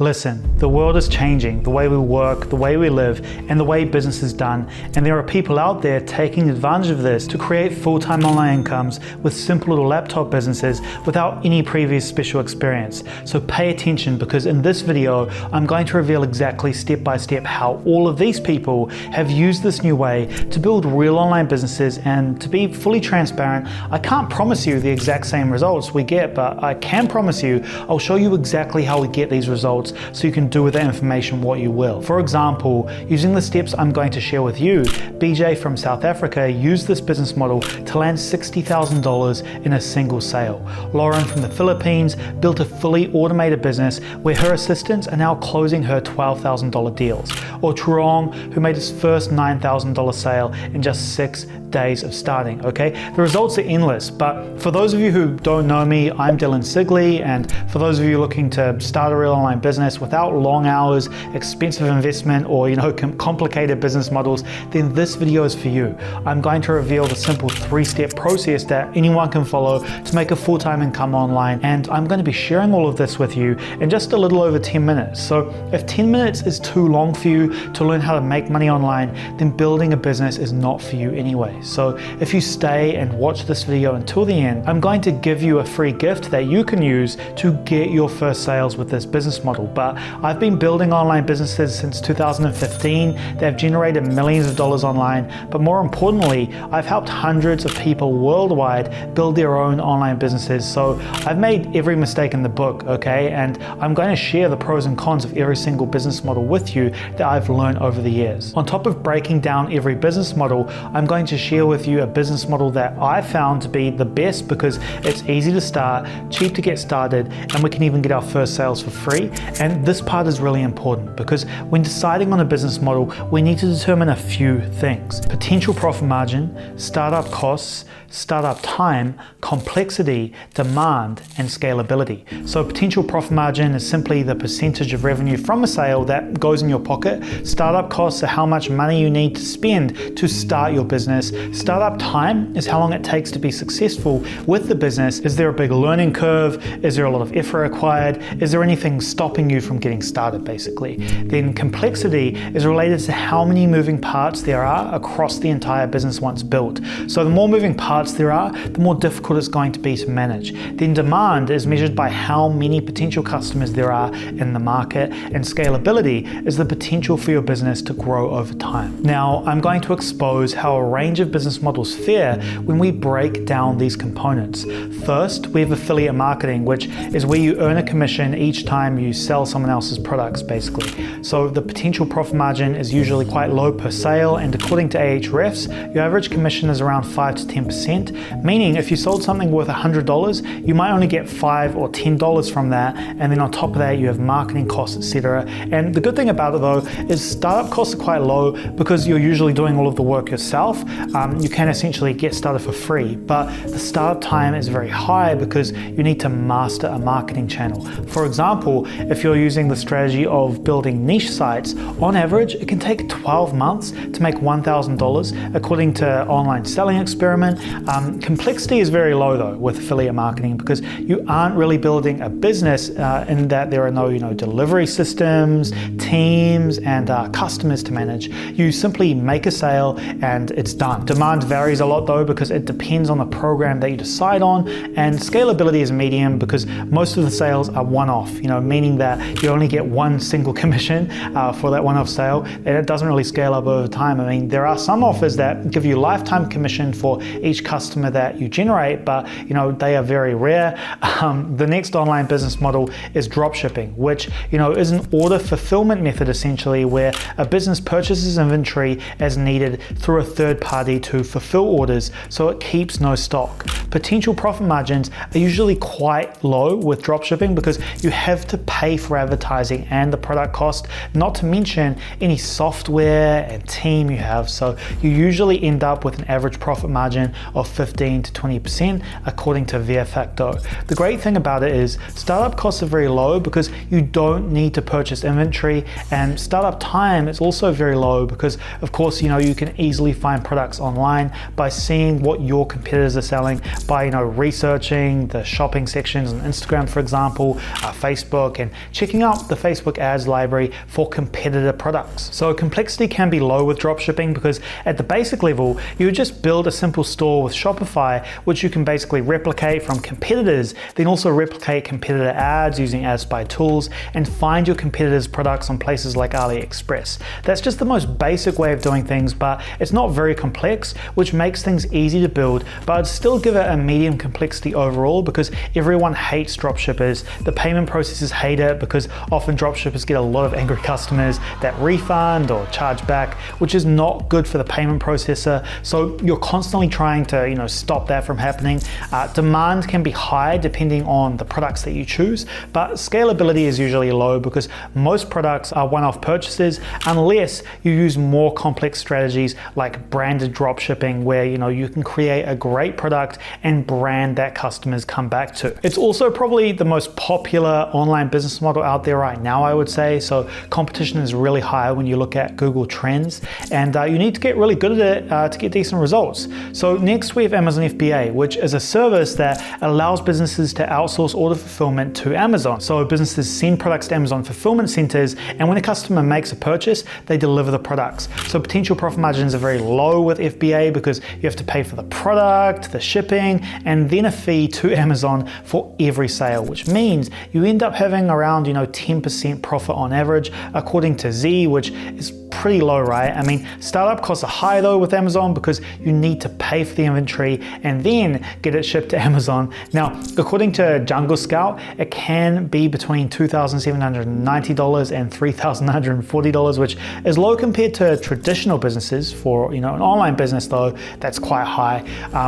Listen, the world is changing, the way we work, the way we live, and the way business is done, and there are people out there taking advantage of this to create full-time online incomes with simple little laptop businesses without any previous special experience. So pay attention, because in this video, I'm going to reveal exactly step by step how all of these people have used this new way to build real online businesses. And to be fully transparent, I can't promise you the exact same results we get, but I can promise you I'll show you exactly how we get these results, so you can do with that information what you will. For example, using the steps I'm going to share with you, BJ from South Africa used this business model to land $60,000 in a single sale. Lauren from the Philippines built a fully automated business where her assistants are now closing her $12,000 deals. Or Truong, who made his first $9,000 sale in just 6 days of starting, okay? The results are endless, but for those of you who don't know me, I'm Sigley, and for those of you looking to start a real online business without long hours, expensive investment, or complicated business models, then this video is for you. I'm going to reveal the simple 3-step process that anyone can follow to make a full-time income online, and I'm going to be sharing all of this with you in just a little over 10 minutes. So if 10 minutes is too long for you to learn how to make money online, then building a business is not for you anyway. So if you stay and watch this video until the end, I'm going to give you a free gift that you can use to get your first sales with this business model. But I've been building online businesses since 2015. They've generated millions of dollars online, but more importantly, I've helped hundreds of people worldwide build their own online businesses. So I've made every mistake in the book, okay? And I'm going to share the pros and cons of every single business model with you that I've learned over the years. On top of breaking down every business model, I'm going to share with you a business model that I found to be the best because it's easy to start, cheap to get started, and we can even get our first sales for free. And this part is really important because when deciding on a business model, we need to determine a few things: potential profit margin, startup costs, startup time, complexity, demand, and scalability. So potential profit margin is simply the percentage of revenue from a sale that goes in your pocket. Startup costs are how much money you need to spend to start your business. Startup time is how long it takes to be successful with the business. Is there a big learning curve? Is there a lot of effort required? Is there anything stopping you from getting started, basically? Then complexity is related to how many moving parts there are across the entire business once built. So the more moving parts there are, the more difficult it's going to be to manage. Then demand is measured by how many potential customers there are in the market, and scalability is the potential for your business to grow over time. Now, I'm going to expose how a range of business models fare when we break down these components. First, we have affiliate marketing, which is where you earn a commission each time you sell someone else's products, basically. So the potential profit margin is usually quite low per sale, and according to Ahrefs, your average commission is around 5 to 10%, meaning if you sold something worth $100, you might only get $5 or $10 from that, and then on top of that, you have marketing costs, etc. And the good thing about it though is startup costs are quite low because you're usually doing all of the work yourself. You can essentially get started for free, but the startup time is very high because you need to master a marketing channel. For example, if you're using the strategy of building niche sites, on average, it can take 12 months to make $1,000 according to Online Selling Experiment. Complexity is very low though with affiliate marketing because you aren't really building a business in that there are no delivery systems, teams, and customers to manage. You simply make a sale and it's done. Demand varies a lot though because it depends on the program that you decide on, and scalability is medium because most of the sales are one-off, meaning that you only get one single commission for that one-off sale, and it doesn't really scale up over time. I mean, there are some offers that give you lifetime commission for each customer that you generate, but they are very rare. The next online business model is dropshipping, which is an order fulfillment method essentially, where a business purchases inventory as needed through a third party to fulfill orders, so it keeps no stock. Potential profit margins are usually quite low with dropshipping because you have to pay for advertising and the product cost, not to mention any software and team you have. So you usually end up with an average profit margin of 15 to 20% according to Verifacto. The great thing about it is startup costs are very low because you don't need to purchase inventory, and startup time is also very low because of course you can easily find products online by seeing what your competitors are selling, by researching the shopping sections on Instagram, for example, Facebook, and checking out the Facebook ads library for competitor products. So complexity can be low with dropshipping because at the basic level, you would just build a simple store with Shopify, which you can basically replicate from competitors, then also replicate competitor ads using ad spy tools and find your competitors' products on places like AliExpress. That's just the most basic way of doing things, but it's not very complex, which makes things easy to build, but I'd still give it a medium complexity overall because everyone hates dropshippers. The payment processors hate it because often dropshippers get a lot of angry customers that refund or charge back, which is not good for the payment processor. So you're constantly trying to, stop that from happening. Demand can be high depending on the products that you choose, but scalability is usually low because most products are one-off purchases unless you use more complex strategies like branded dropshipping, where you can create a great product and brand that customers come back to. It's also probably the most popular online business model out there right now, I would say. So competition is really high when you look at Google Trends, and you need to get really good at it to get decent results. So next we have Amazon FBA, which is a service that allows businesses to outsource order fulfillment to Amazon. So businesses send products to Amazon fulfillment centers, and when a customer makes a purchase, they deliver the products. So potential profit margins are very low with FBA because you have to pay for the product, the shipping, and then a fee to Amazon for every sale, which means you end up having around 10% profit on average, according to Z, which is pretty low, right? I mean, startup costs are high though with Amazon because you need to pay for the inventory and then get it shipped to Amazon. Now, according to Jungle Scout, it can be between $2,790 and $3,940, which is low compared to traditional businesses. For an online business though, that's quite high.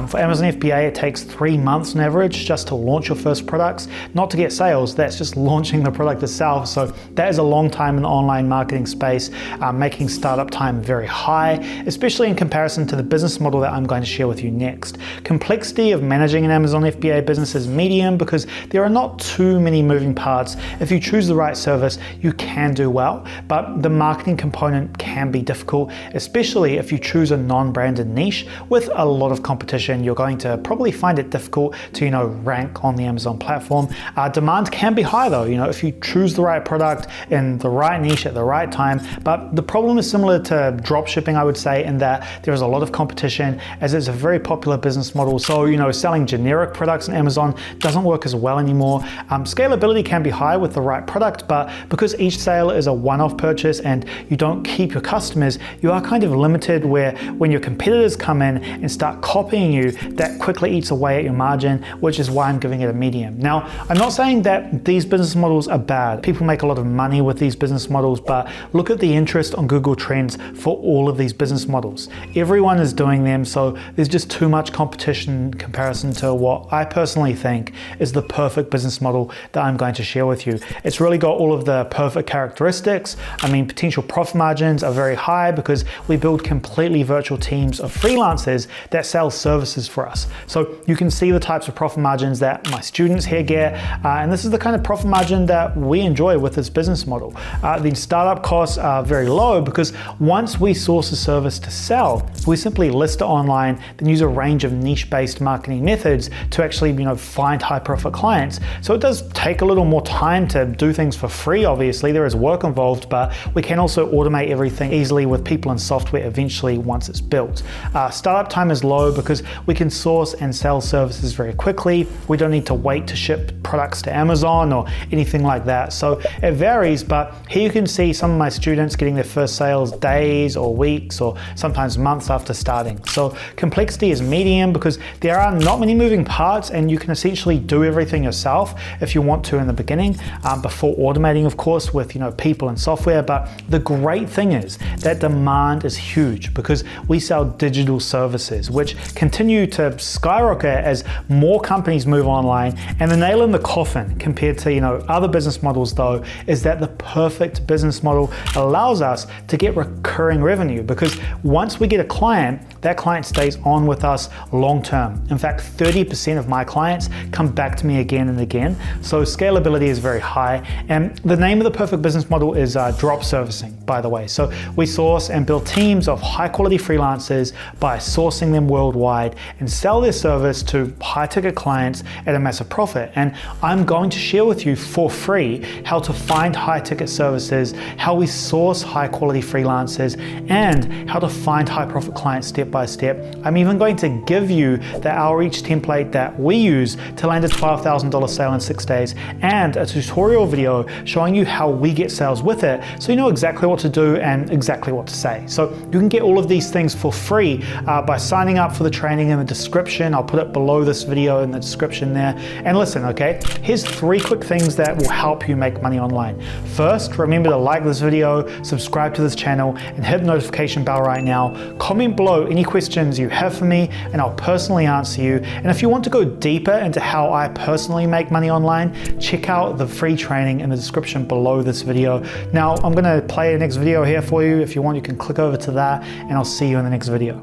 For Amazon FBA, it takes 3 months on average just to launch your first products, not to get sales, that's just launching the product itself. So that is a long time in the online marketing space, making startup time very high, especially in comparison to the business model that I'm going to share with you next. Complexity of managing an Amazon FBA business is medium because there are not too many moving parts. If you choose the right service, you can do well, but the marketing component can be difficult, especially if you choose a non-branded niche with a lot of competition. You're going to probably find it difficult to rank on the Amazon platform. Demand can be high though, if you choose the right product in the right niche at the right time, but the problem is similar to dropshipping, I would say, in that there is a lot of competition as it's a very popular business model. So, selling generic products on Amazon doesn't work as well anymore. Scalability can be high with the right product, but because each sale is a one-off purchase and you don't keep your customers, you are kind of limited where when your competitors come in and start copying you, that quickly eats away at your margin, which is why I'm giving it a medium. Now, I'm not saying that these business models are bad. People make a lot of money with these business models, but look at the interest on Google Trends for all of these business models. Everyone is doing them, so there's just too much competition in comparison to what I personally think is the perfect business model that I'm going to share with you. It's really got all of the perfect characteristics. I mean, potential profit margins are very high because we build completely virtual teams of freelancers that sell services for us. So you can see the types of profit margins that my students here get, and this is the kind of profit margin that we enjoy with this business model. The startup costs are very low because once we source a service to sell, we simply list it online, then use a range of niche-based marketing methods to actually, find high-profit clients. So it does take a little more time to do things for free. Obviously, there is work involved, but we can also automate everything easily with people and software eventually once it's built. Startup time is low because we can source and sell services very quickly. We don't need to wait to ship products to Amazon or anything like that. So it varies, but here you can see some of my students getting their first sales days or weeks or sometimes months after starting. So complexity is medium because there are not many moving parts and you can essentially do everything yourself if you want to in the beginning, before automating, of course, with people and software. But the great thing is that demand is huge because we sell digital services which continue to skyrocket as more companies move online. And the nail in the coffin compared to other business models though is that the perfect business model allows us to get recurring revenue, because once we get a client, that client stays on with us long term. In fact, 30% of my clients come back to me again and again. So scalability is very high. And the name of the perfect business model is drop servicing, by the way. So we source and build teams of high quality freelancers by sourcing them worldwide and sell their service to high ticket clients at a massive profit. And I'm going to share with you for free how to find high ticket services, how we source high quality freelancers, and how to find high profit clients step by step. I'm even going to give you the outreach template that we use to land a $12,000 sale in 6 days, and a tutorial video showing you how we get sales with it, so you know exactly what to do and exactly what to say. So you can get all of these things for free by signing up for the training in the description. I'll put it below this video in the description there. And listen, okay, here's 3 quick things that will help you make money online. First, remember to like this video, subscribe to this channel, and hit the notification bell right now. Comment below any questions you have for me, and I'll personally answer you. And if you want to go deeper into how I personally make money online, check out the free training in the description below this video. Now, I'm going to play the next video here for you. If you want, you can click over to that, and I'll see you in the next video.